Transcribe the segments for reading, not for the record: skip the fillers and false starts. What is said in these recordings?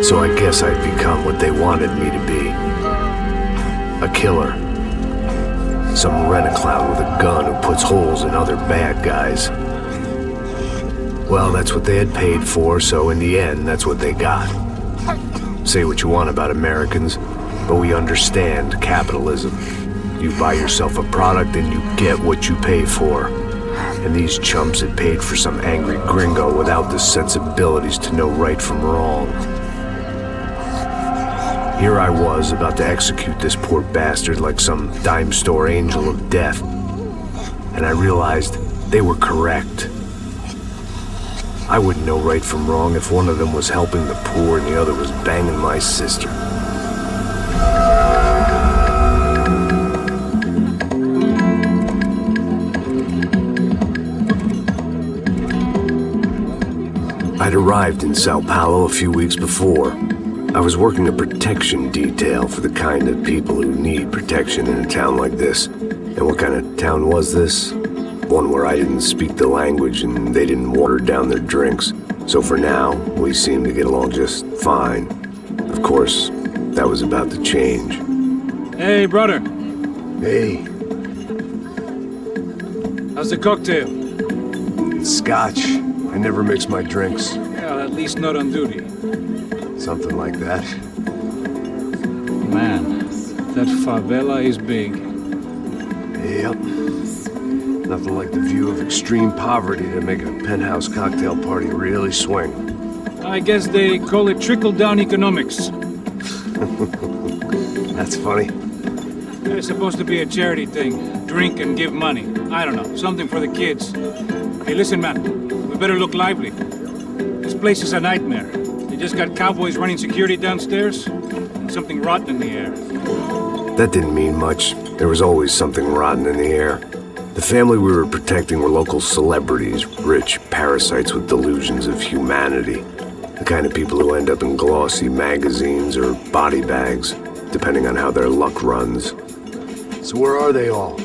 So I guess I'd become what they wanted me to be. A killer. Some rent-a-clown with a gun who puts holes in other bad guys. Well, that's what they had paid for, so in the end, that's what they got. Say what you want about Americans, but we understand capitalism. You buy yourself a product and you get what you pay for. And these chumps had paid for some angry gringo without the sensibilities to know right from wrong. Here I was, about to execute this poor bastard like some dime store angel of death. And I realized they were correct. I wouldn't know right from wrong if one of them was helping the poor and the other was banging my sister. I'd arrived in Sao Paulo a few weeks before. I was working a protection detail for the kind of people who need protection in a town like this. And what kind of town was this? One where I didn't speak the language and they didn't water down their drinks. So for now, we seemed to get along just fine. Of course, that was about to change. Hey, brother. Hey. How's the cocktail? It's scotch. I never mix my drinks. Yeah, at least not on duty. Something like that. Man, that favela is big. Yep. Nothing like the view of extreme poverty to make a penthouse cocktail party really swing. I guess they call it trickle-down economics. That's funny. It's supposed to be a charity thing. Drink and give money. I don't know, something for the kids. Hey, listen, man. We better look lively. This place is a nightmare. They just got cowboys running security downstairs, and something rotten in the air. That didn't mean much. There was always something rotten in the air. The family we were protecting were local celebrities, rich parasites with delusions of humanity. The kind of people who end up in glossy magazines or body bags, depending on how their luck runs. So where are they all?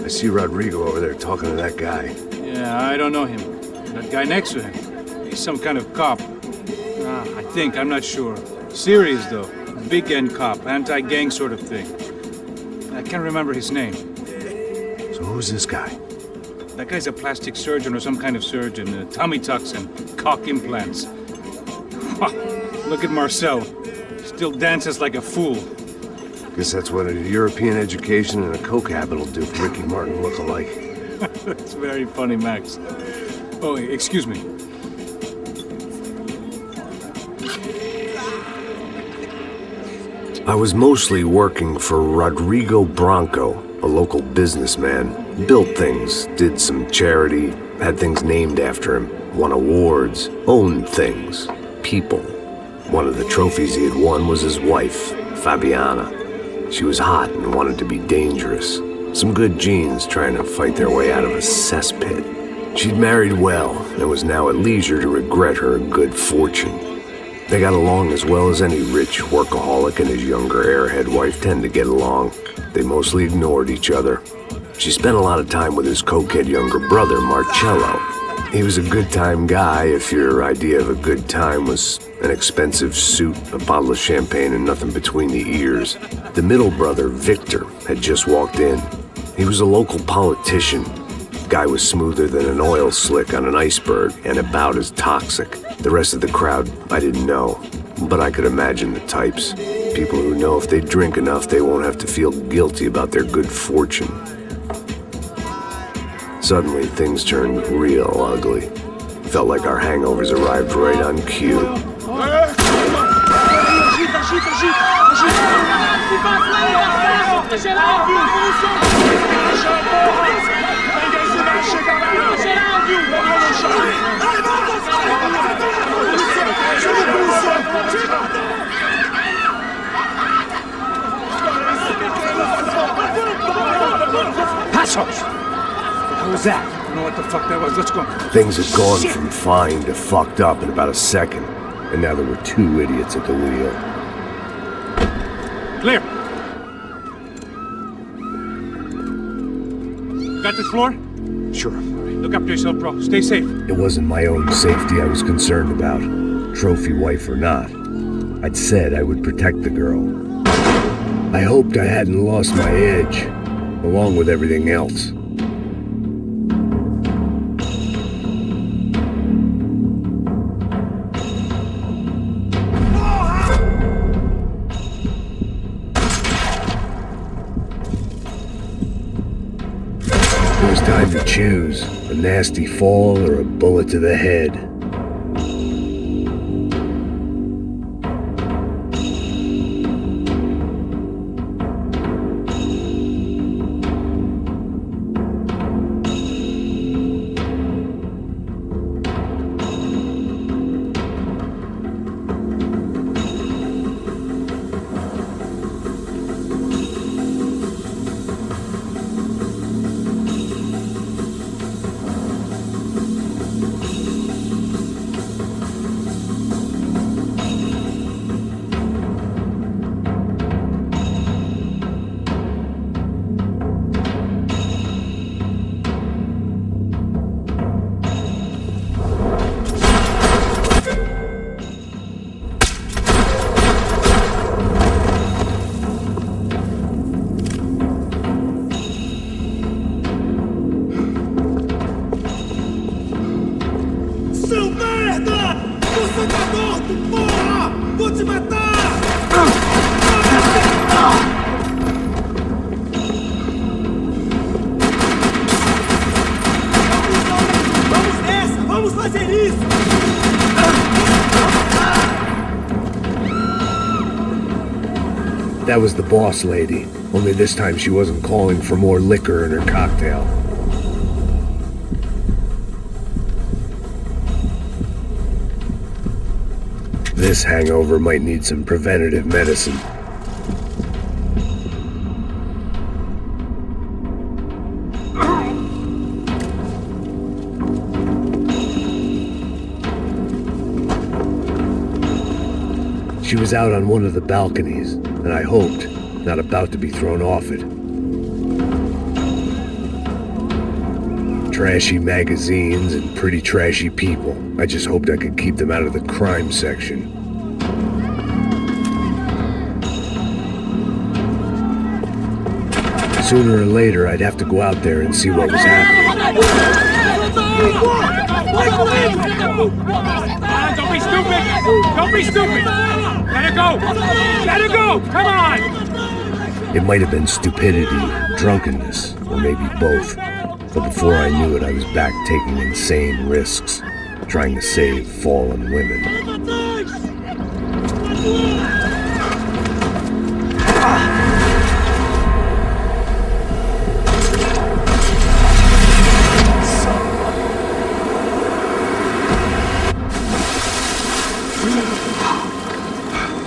I see Rodrigo over there talking to that guy. Yeah, I don't know him. That guy next to him. He's some kind of cop. I think, I'm not sure. Serious, though. Big end cop, anti-gang sort of thing. I can't remember his name. So who's this guy? That guy's a plastic surgeon or some kind of surgeon. Tummy tucks and cock implants. Look at Marcel. Still dances like a fool. Guess that's what a European education and a coke habit will do for Ricky Martin look-alike. That's very funny, Max. Oh, excuse me. I was mostly working for Rodrigo Branco, a local businessman. Built things, did some charity, had things named after him, won awards, owned things, people. One of the trophies he had won was his wife, Fabiana. She was hot and wanted to be dangerous. Some good genes trying to fight their way out of a cesspit. She'd married well and was now at leisure to regret her good fortune. They got along as well as any rich workaholic and his younger airhead wife tend to get along. They mostly ignored each other. She spent a lot of time with his cokehead younger brother, Marcello. He was a good-time guy if your idea of a good time was an expensive suit, a bottle of champagne, and nothing between the ears. The middle brother, Victor, had just walked in. He was a local politician. Guy was smoother than an oil slick on an iceberg and about as toxic. The rest of the crowd, I didn't know, but I could imagine the types. People who know if they drink enough, they won't have to feel guilty about their good fortune. Suddenly, things turned real ugly. Felt like our hangovers arrived right on cue. Passos! What was that? I don't know what the fuck that was. Let's go. Things had gone from fine to fucked up in about a second, and now there were two idiots at the wheel. Clear. Got this floor? Sure. Look after yourself, bro. Stay safe. It wasn't my own safety I was concerned about, trophy wife or not. I'd said I would protect the girl. I hoped I hadn't lost my edge, along with everything else. It was time to choose, a nasty fall or a bullet to the head. Seu merda! Você tá morto, porra! Vou te matar! That was the boss lady, only this time she wasn't calling for more liquor in her cocktail. This hangover might need some preventative medicine. She was out on one of the balconies, and I hoped, not about to be thrown off it. Trashy magazines and pretty trashy people. I just hoped I could keep them out of the crime section. Sooner or later, I'd have to go out there and see what was happening. Don't be stupid! Don't be stupid! Let it go! Let it go! Come on! It might have been stupidity, drunkenness, or maybe both. But before I knew it, I was back taking insane risks, trying to save fallen women.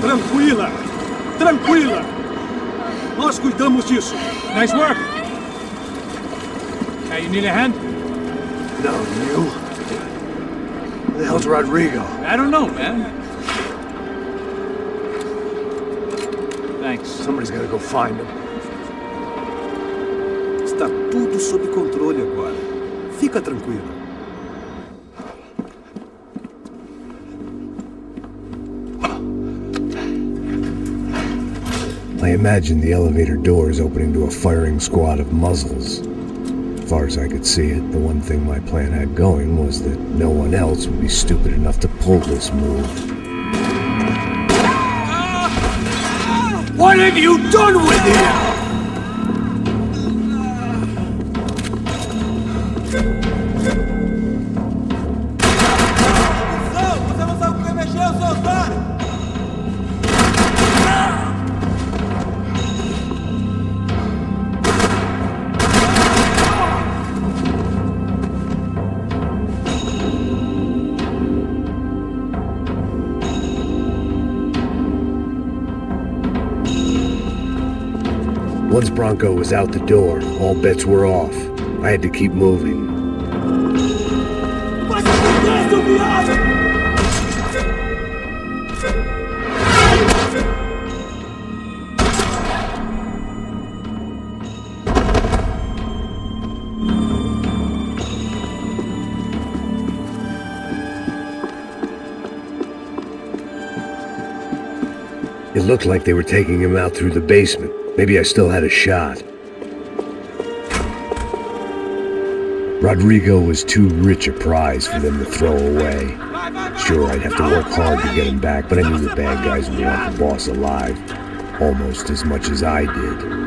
Tranquila! Tranquila! Nós cuidamos disso. Nice work! Hey, you need a hand? No, you? Where the hell's Rodrigo? I don't know, man. Thanks. Somebody's gotta go find him. Está tudo sob controle agora. Fica tranquilo. I imagined the elevator doors opening to a firing squad of muzzles. As far as I could see it, the one thing my plan had going was that no one else would be stupid enough to pull this move. What have you done with him? Once Bronco was out the door, all bets were off. I had to keep moving. It looked like they were taking him out through the basement. Maybe I still had a shot. Rodrigo was too rich a prize for them to throw away. Sure, I'd have to work hard to get him back, but I knew the bad guys would want the boss alive, almost as much as I did.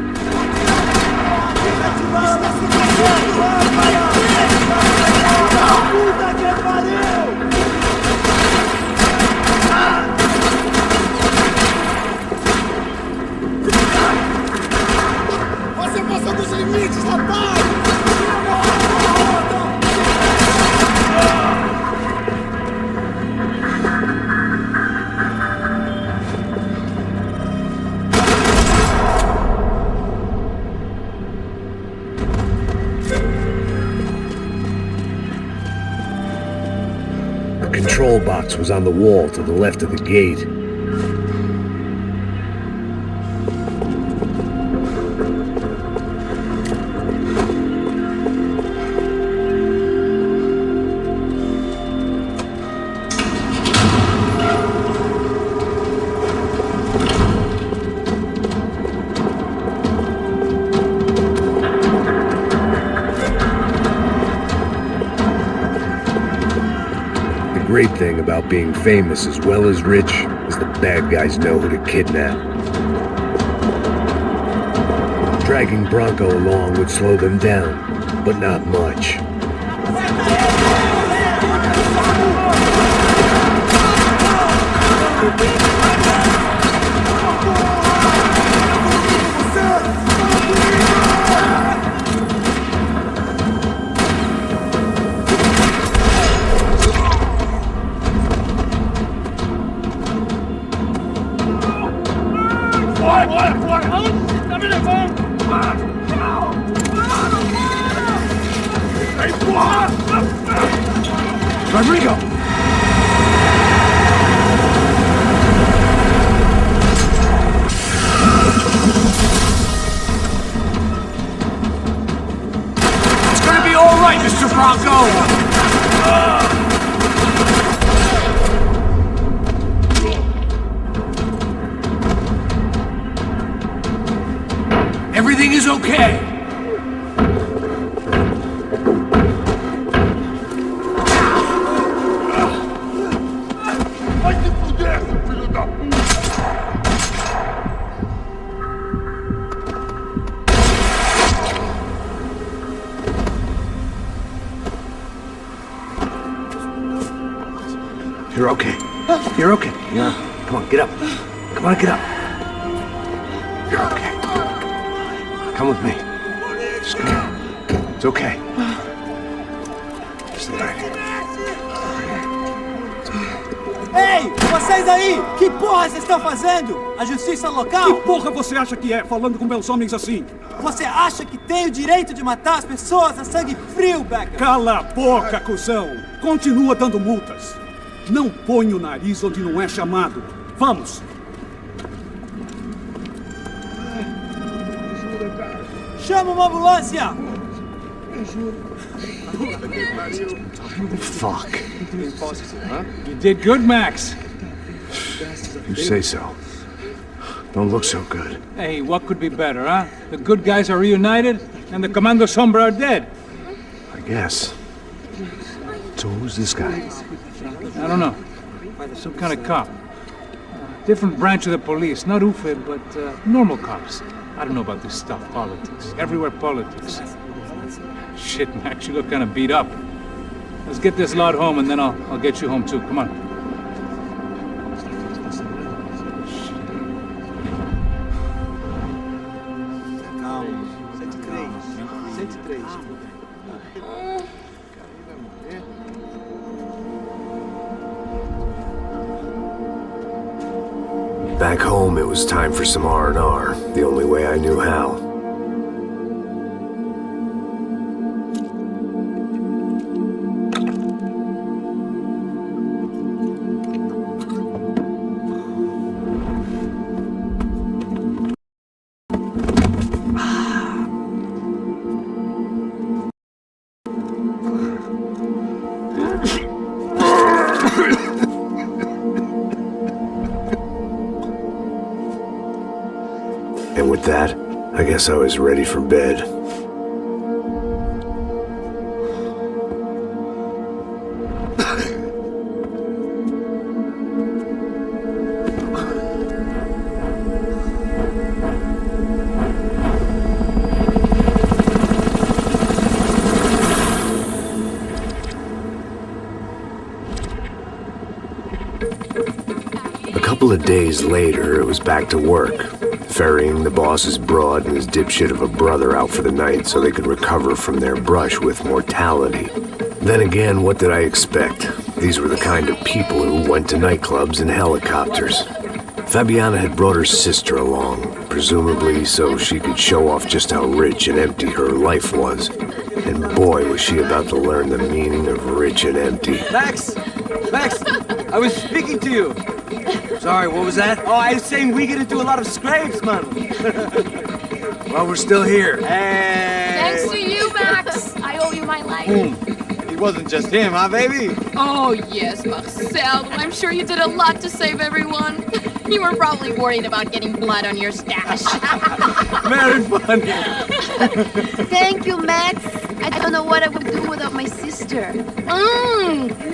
Você passou dos limites, rapaz! The control box was on the wall to the left of the gate. The great thing about being famous as well as rich is the bad guys know who to kidnap. Dragging Bronco along would slow them down, but not much. Rodrigo! It's gonna be all right, Mr. Bronco! Everything is okay! You're okay. You're okay. Yeah. Come on, get up. Come on, get up. You're okay. Come with me. Just come. It's okay. Just lay right here. Ei, vocês aí! Que porra vocês estão fazendo? A justiça local? Que porra você acha que é, falando com meus homens assim? Você acha que tem o direito de matar as pessoas a sangue frio, Becker? Cala a boca, cuzão! Continua dando multas. Não põe o nariz onde não é chamado. Vamos! Chama uma ambulância! Fuck. You did good, Max. You say so. Don't look so good. Hey, what could be better, huh? The good guys are reunited, and the Commando Sombra are dead. I guess. So who's this guy? I don't know. Some kind of cop. Different branch of the police. Not UFE, but normal cops. I don't know about this stuff, politics. Everywhere politics. Shit, Max, you look kind of beat up. Let's get this lot home, and then I'll get you home too. Come on. Back home, it was time for some R&R, the only way I knew how. And with that, I guess I was ready for bed. A couple of days later, it was back to work. Ferrying the boss's broad and his dipshit of a brother out for the night so they could recover from their brush with mortality. Then again, what did I expect? These were the kind of people who went to nightclubs in helicopters. Fabiana had brought her sister along, presumably so she could show off just how rich and empty her life was. And boy, was she about to learn the meaning of rich and empty. Max! Max! I was speaking to you! Sorry, what was that? Oh, I was saying we get into a lot of scrapes, man. Well, we're still here. Hey! Thanks to you, Max. I owe you my life. It wasn't just him, huh, baby? Oh, yes, Marcel. I'm sure you did a lot to save everyone. You were probably worried about getting blood on your stash. Very funny. Thank you, Max. I don't know what I would do without my sister.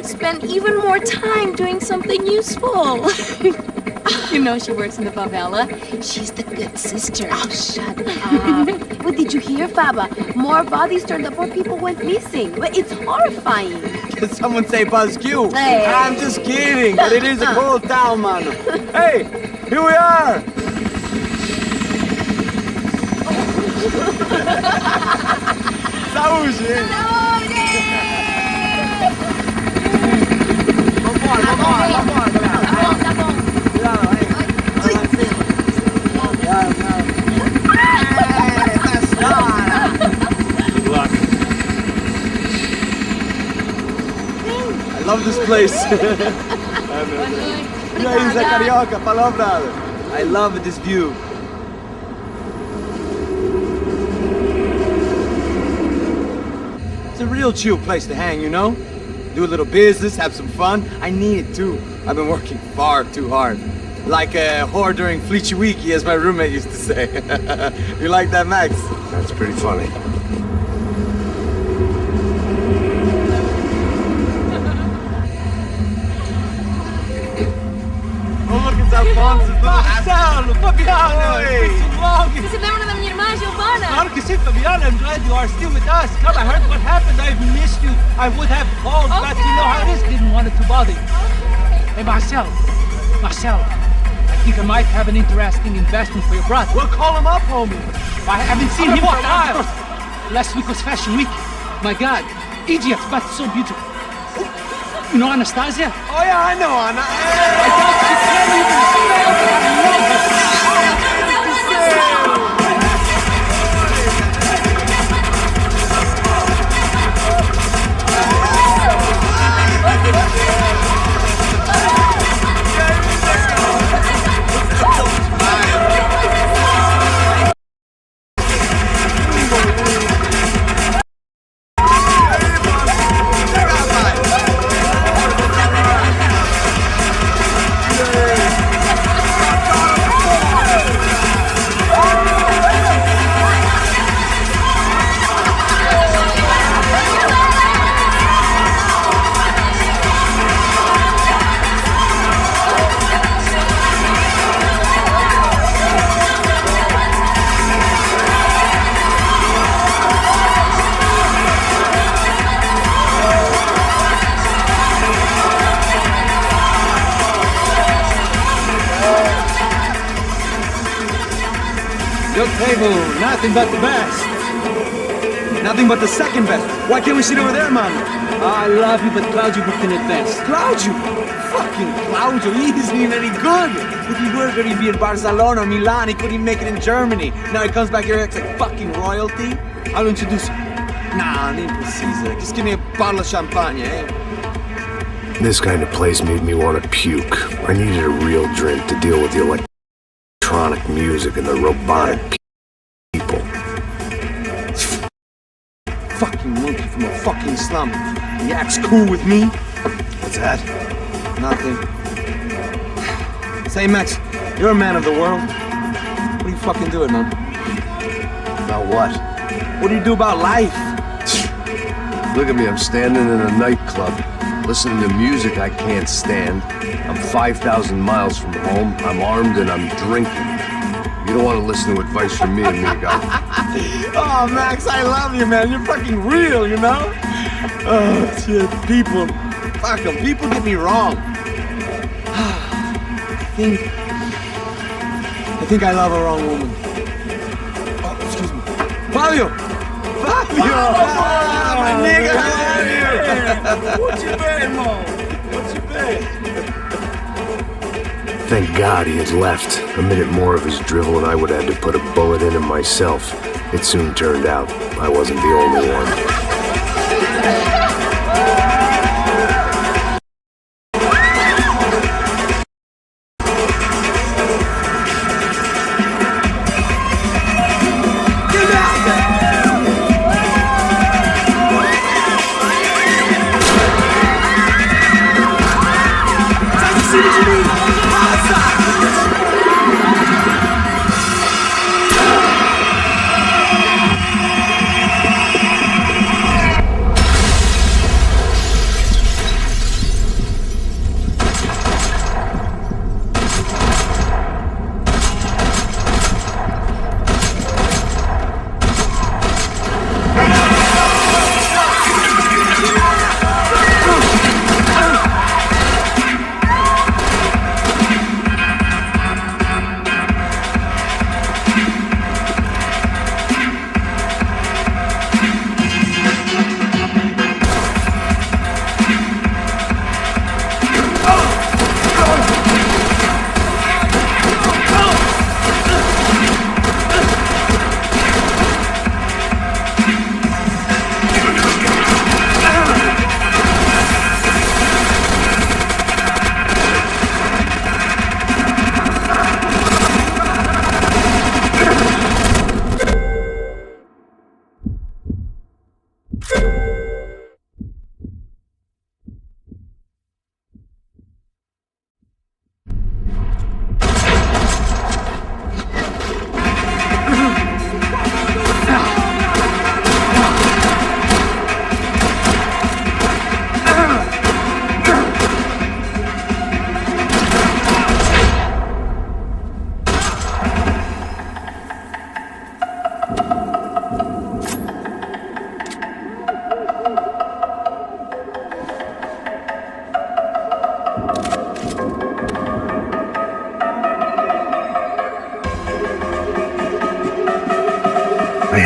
Spend even more time doing something useful. You know she works in the favela. She's the good sister. Oh, shut up. What did you hear, Faba? More bodies turned up, more people went missing. But it's horrifying. Did someone say Buzz Q? Hey. I'm just kidding, but it is a cool town, man. Hey, here we are. Saúde! Vambora, galera. Tá bom. Cuidado, hein? Cuidado. place. E aí, Zé Carioca, falou, brother. I love this view. It's a real chill place to hang, you know? Do a little business, have some fun. I need it too. I've been working far too hard. Like a whore during Fleechy Weeky, as my roommate used to say. You like that, Max? That's pretty funny. Oh, look, it's Alfonso's little Marcelo, Fabiana, Oi. it's too long. Você lembra da minha irmã, Giovanna? Claro que sim, Fabiana. I'm glad you are still with us. Come, I heard what happened. I've missed you. I would have called, but you know how it is. Didn't want it to bother you. Hey, Marcel. Marcel, I think I might have an interesting investment for your brother. Well, call him up, homie. I haven't seen him for a while. Last week was Fashion Week. My God, idiot, but so beautiful. You know Anastasia? Oh, yeah, I know, Anna. I doubt she can even spell, but I love her. Your table, nothing but the best. Nothing but the second best. Why can't we sit over there, man? I love you, but Claudio booked in advance. Claudio! Fucking Claudio, he isn't even any good. If he were going to be in Barcelona or Milan, he couldn't make it in Germany. Now he comes back here and acts like fucking royalty. I'll introduce you. Nah, nem precisa. Just give me a bottle of champagne, eh? This kind of place made me want to puke. I needed a real drink to deal with the electronic music and the robotic people. Fucking monkey from a fucking slum. He acts cool with me. What's that? Nothing. Say, Max, you're a man of the world. What are you fucking doing, man? About what? What do you do about life? Look at me, I'm standing in a nightclub, listening to music I can't stand. I'm 5,000 miles from home, I'm armed and I'm drinking. You don't want to listen to advice from me, amigo. Oh, Max, I love you, man. You're fucking real, you know? Oh, shit, people. Fuck them. People get me wrong. I think I love a wrong woman. Oh, excuse me. Fabio! Fabio! Ah, my nigga, how are you? What you been, irmão? What you been? Thank God he had left. A minute more of his drivel and I would have had to put a bullet in him myself. It soon turned out I wasn't the only one.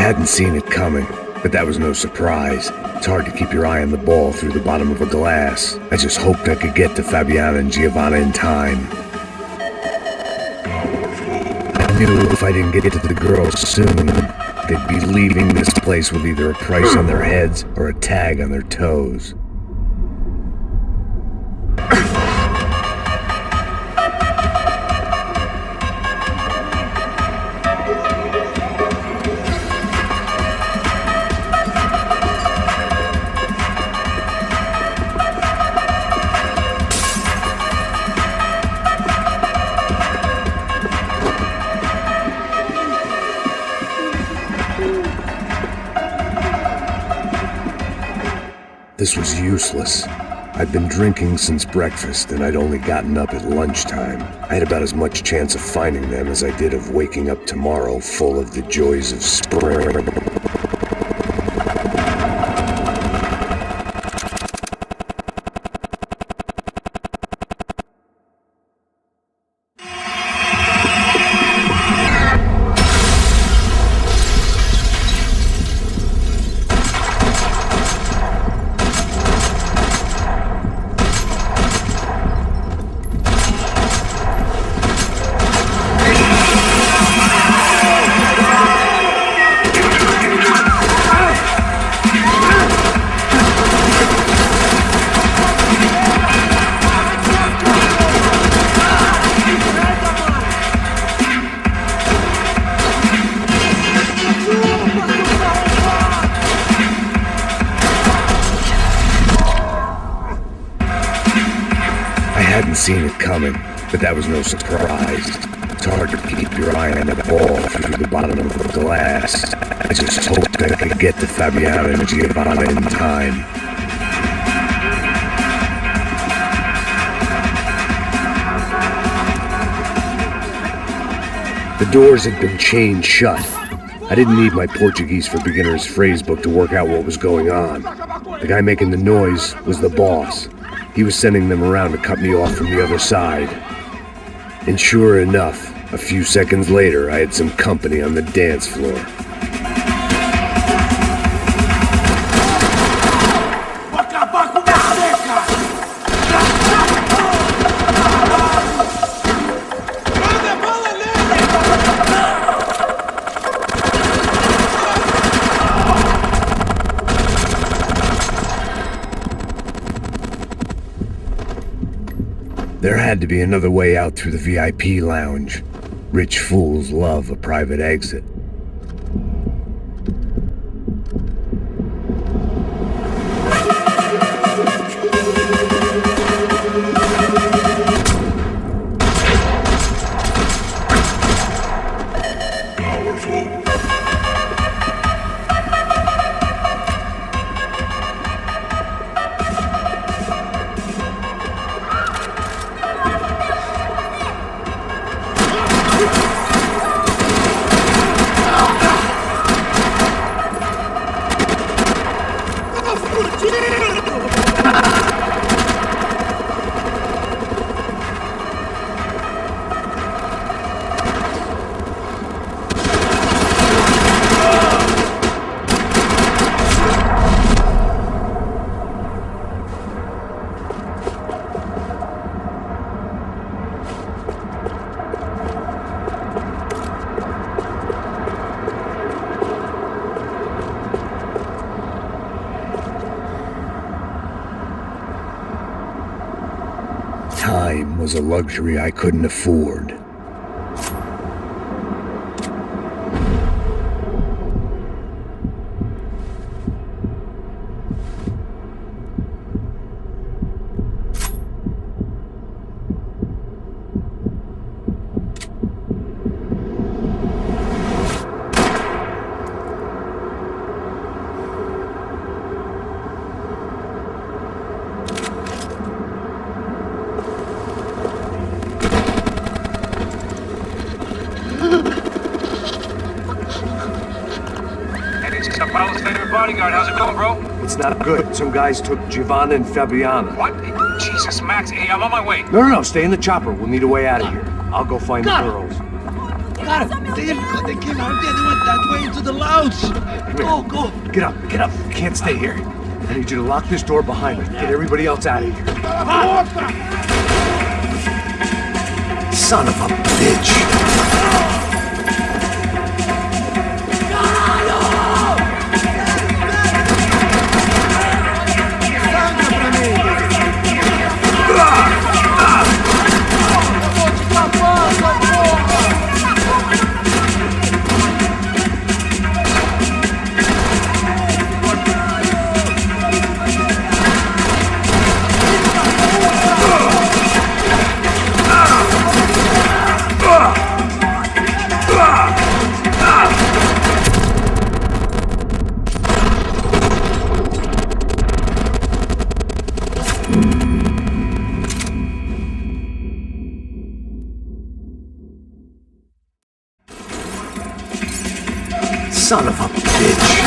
hadn't seen it coming, but that was no surprise. It's hard to keep your eye on the ball through the bottom of a glass. I just hoped I could get to Fabiana and Giovanna in time. I knew if I didn't get to the girls soon, they'd be leaving this place with either a price on their heads or a tag on their toes. This was useless. I'd been drinking since breakfast, and I'd only gotten up at lunchtime. I had about as much chance of finding them as I did of waking up tomorrow full of the joys of spring. Seen it coming, but that was no surprise. It's hard to keep your eye on the ball through the bottom of the glass. I just hoped I could get to Fabiana and Giovanna in time. The doors had been chained shut. I didn't need my Portuguese for Beginners phrase book to work out what was going on. The guy making the noise was the boss. He was sending them around to cut me off from the other side. And sure enough, a few seconds later, I had some company on the dance floor. There had to be another way out through the VIP lounge. Rich fools love a private exit. Time was a luxury I couldn't afford. Bodyguard, how's it going, bro? It's not good. Some guys took Giovanna and Fabiana. What? Jesus, Max. Hey, I'm on my way. No, stay in the chopper. We'll need a way out of here. I'll go find the girls. got him. They came out there. They went that way into the lounge. Go. Get up. You can't stay here. I need you to lock this door behind us. Get everybody else out of here. Son of a bitch! Son of a bitch!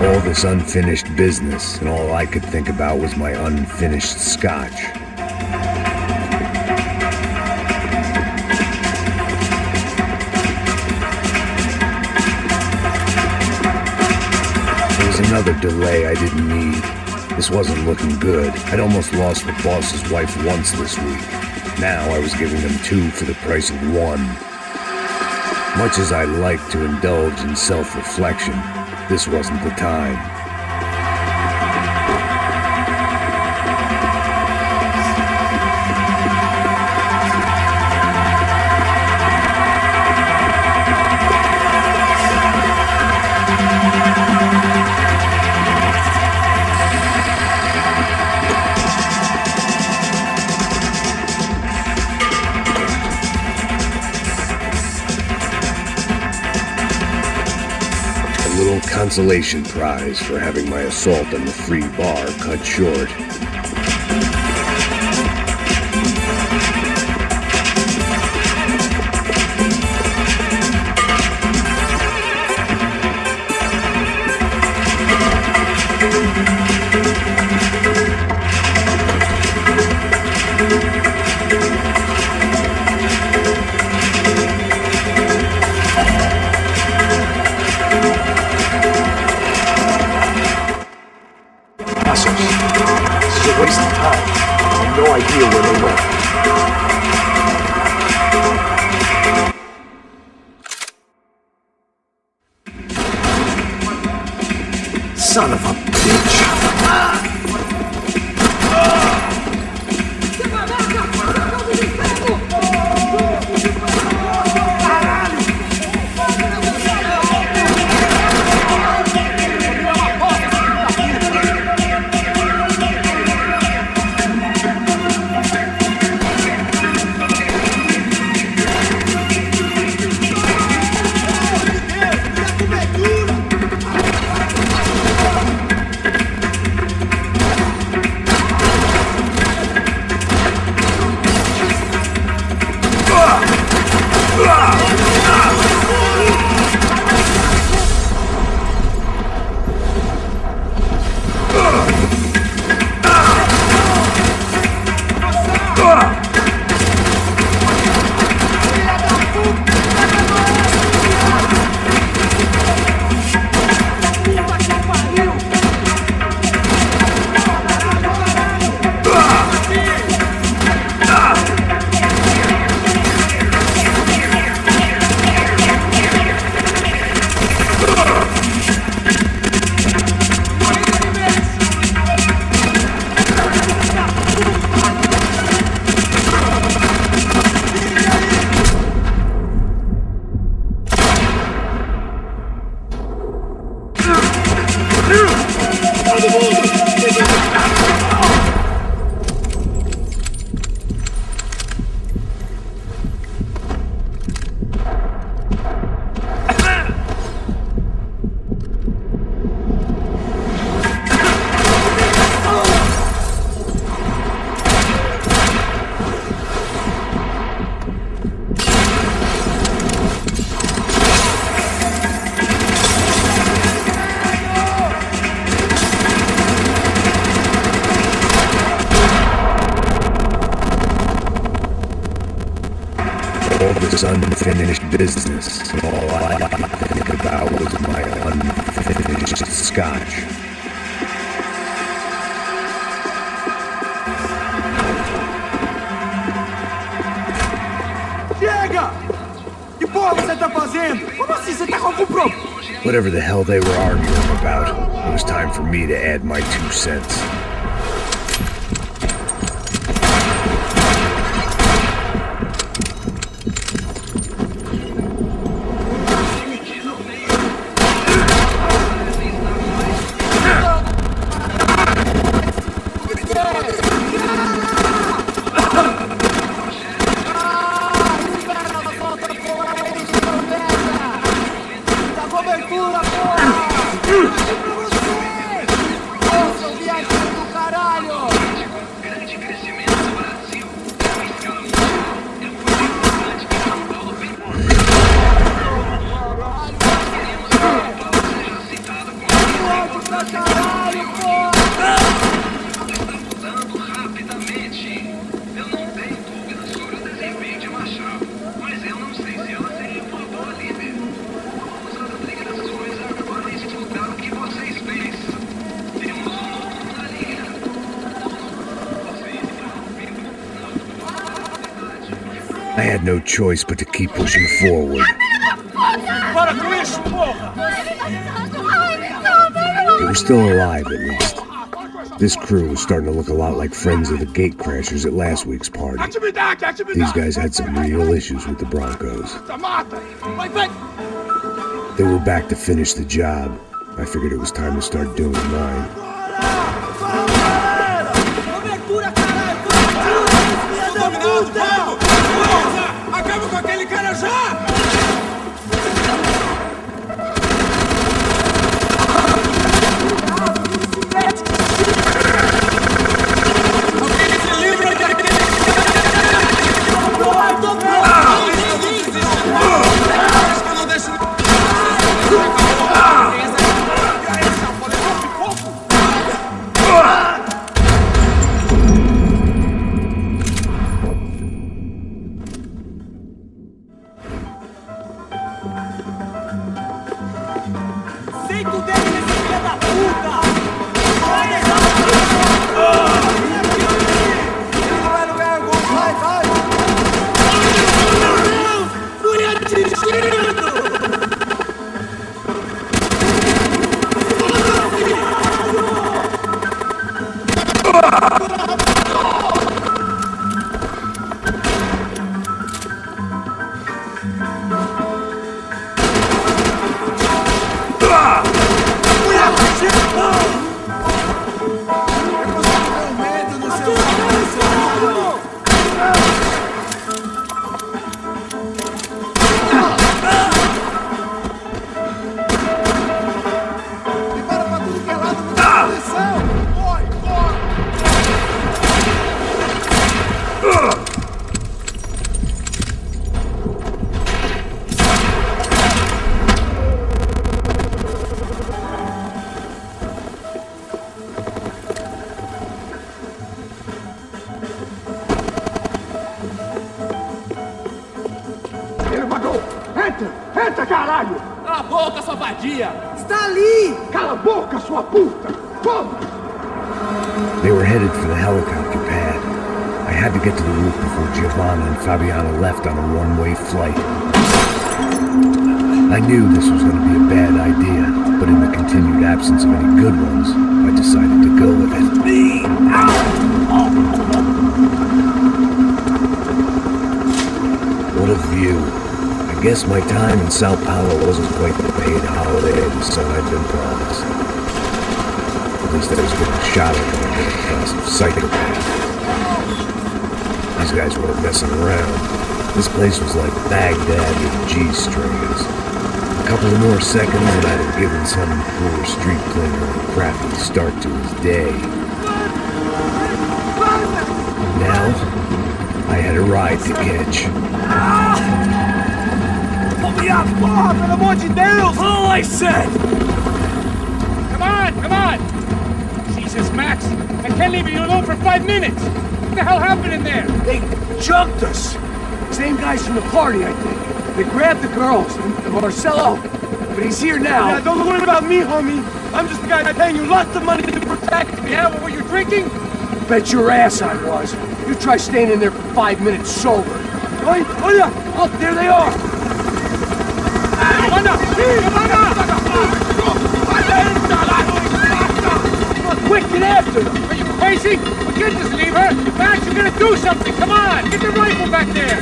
All this unfinished business, and all I could think about was my unfinished scotch. There was another delay I didn't need. This wasn't looking good. I'd almost lost the boss's wife once this week. Now I was giving them two for the price of one. Much as I like to indulge in self-reflection, this wasn't the time. Consolation prize for having my assault on the free bar cut short. Son of a bitch! This unfinished business. All I could think about was my unfinished scotch. Chega! Que porra você tá fazendo? Como assim? Você tá com algum problema? Whatever the hell they were arguing about, it was time for me to add my 2 cents. I had no choice but to keep pushing forward. Para com isso, porra! They were still alive, at least. This crew was starting to look a lot like friends of the gatecrashers at last week's party. These guys had some real issues with the Broncos. They were back to finish the job. I figured it was time to start doing mine. Acaba com aquele cara já! Entra, caralho! Cala a boca, sua vadia! Está ali! Cala a boca, sua puta! Vamos! They were headed for the helicopter pad. I had to get to the roof before Giovanna and Fabiana left on a one-way flight. I knew this was going to be a bad idea, but in the continued absence of any good ones, I decided to go with it. What a view. I guess my time in Sao Paulo wasn't quite the paid holiday the son I'd been promised. At least I was getting shot at by a middle-class psychopath. These guys weren't messing around. This place was like Baghdad with G-strings. A couple of more seconds and I'd have given some poor street cleaner a crappy start to his day. Now, I had a ride to catch. Let me up! Porra, pelo amor de Deus! All I said! Come on! Jesus, Max! I can't leave you alone for 5 minutes! What the hell happened in there? They jumped us! Same guys from the party, I think. They grabbed the girls, and Marcelo, but he's here now. Yeah, don't worry about me, homie. I'm just the guy paying you lots of money to protect me. Yeah, what were you drinking? Bet your ass I was. You try staying in there for 5 minutes sober. Oi, olha! Look, there they are! Quick, get after them! Are you crazy? We can't just leave her! Max, you're gonna do something! Come on! Get the rifle back there!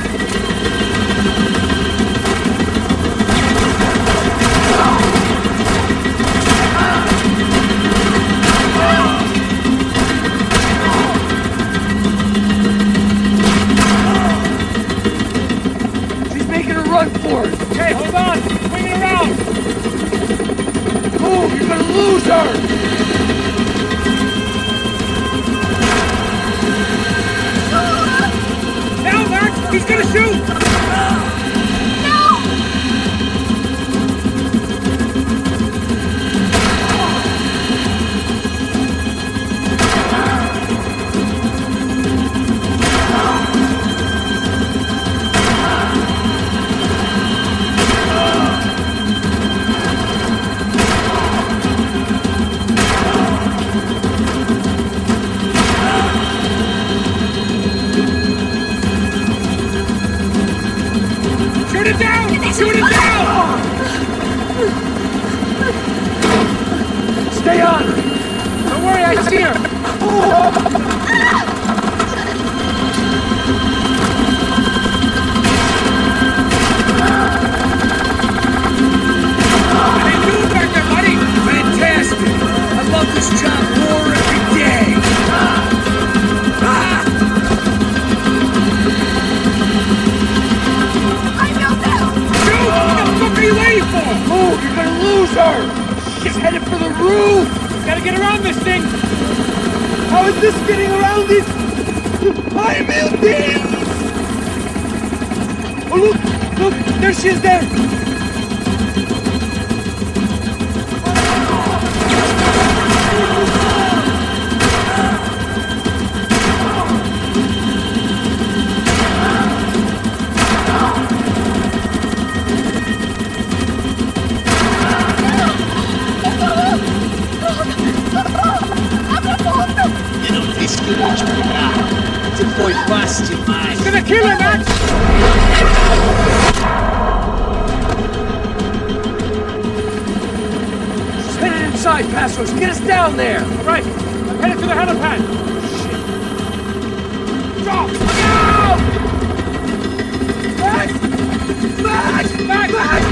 She's making a run for it! Hey, hold on! Swing it around! Move, you're gonna lose her! Now, Max! He's gonna shoot! Shoot it down! Shoot it down! Stay on! Don't worry, I see her! How you doing back there, buddy? Fantastic! I love this job more every day! Shoot! What the fuck are you waiting for? Move, you're gonna lose her! She's headed for the roof! Gotta get around this thing! How is this getting around this? Ai, meu Deus! Oh, look! There she is there! Eu não disse que eu ia te pegar. Você foi fácil demais. It's gonna kill her, Max! She's headed inside, Passos! Get us down there! Right, I'm headed to the helipad! Drop! Look out! Max! Max! Max! Max!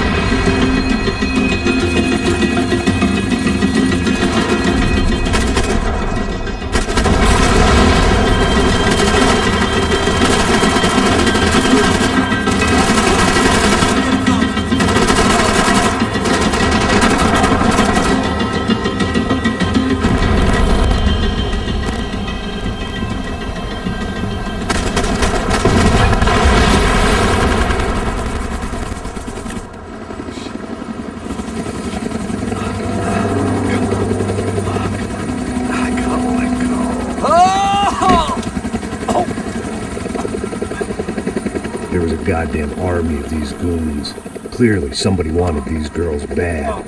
goddamn army of these goons. Clearly, somebody wanted these girls bad.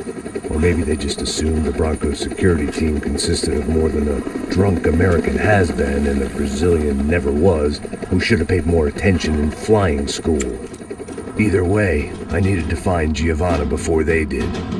Or maybe they just assumed the Broncos security team consisted of more than a drunk American has-been and a Brazilian never-was who should have paid more attention in flying school. Either way, I needed to find Giovanna before they did.